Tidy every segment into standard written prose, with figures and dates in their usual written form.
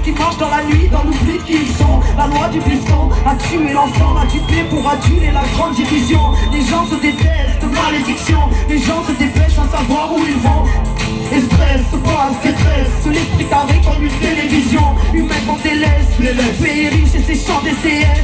qui marchent dans la nuit, dans l'oubli de qui ils sont. La loi du buisson a tué l'enfant, a tué pour aduler la grande division. Les gens se détestent, malédiction. Les gens se dépêchent sans savoir où ils vont. Et stress, passe, détresse, l'esprit carré comme une télévision. Humain qu'on délaisse, pays riche et ses champs d'SDF.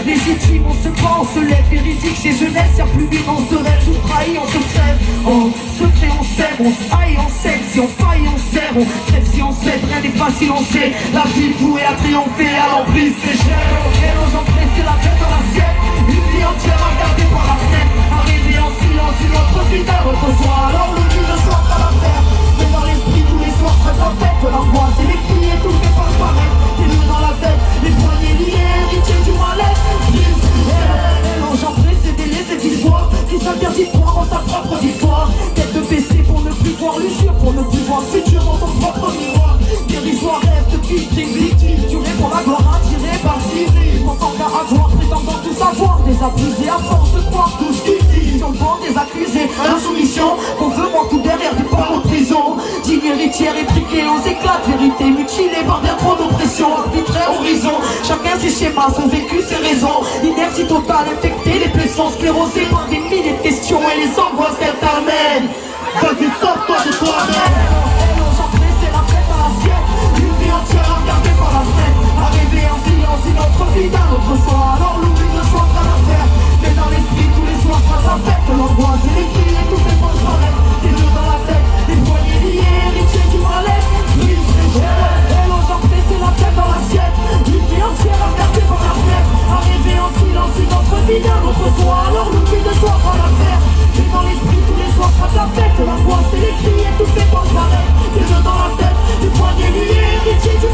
Légitime, on se bat, on se lève. Véridique chez jeunesse, y'a plus d'immense de rêve. Tout trahit, on se crève. Oh, secret, on sert, on se haït, on sait. Si on faille, on sert, on crève si on sait. Rien n'est facile, on sait. La vie vouée à triompher à l'emprise des chaînes. Et nos gens pressés, la tête dans l'assiette. Une vie entière à regarder par la fenêtre. Arriver en silence, une autre vie d'un autre soir. Alors le but de soir à la terre. Mais dans l'esprit tous les soirs serait en fête. L'angoisse et les cris et tout fait par paraître. Les nœuds dans la tête, les poignets liés, héritiers du mal-être. L'ange pressé des laissés d'histoire qui s'interdit de croire en sa propre victoire. Tête de baissée pour ne plus voir l'usure, pour ne plus voir le futur dans son propre miroir. Dérisoire rêve de victime, duré pour la gloire attirée par civil. Pensant qu'à avoir, prétendant tout savoir, désabusé à force de croire tout ce qu'ils disent. On vend des accusés, insoumission, qu'on veut voir tout derrière du port aux prisons. Digne héritière étriquée aux éclats de vérité, mutilée par bien trop d'oppression, arbitraire horizon. Chacun ses schémas, son vécu, ses raisons. Inertie totale, infectée, les plaies sont sclérosées par des milliers de questions et les angoisses qu'elles t'amènent. Vas-y, sors-toi de toi-même. C'est la fête à l'assiette. Une vie entière à regarder par la fenêtre. Arriver en silence, une autre vie d'un autre soir. Alors l'oubli de soi à la terre. Mais dans l'esprit tous les soirs sera ta fête. L'angoisse et les cris et tout fait pour paraître. Les nœuds dans la tête, les poignets liés, héritiers du mal-être. Et l'ange c'est la tête dans l'assiette. Une vie entière à regarder par la fenêtre. Arriver en silence, une autre vie d'un autre soir. Alors l'oubli de soi à la terre. Mais dans l'esprit tous les soirs sera ta fête. L'angoisse et les cris et tout fait pour paraître. Les nœuds dans la tête, les poignets liés, héritiers du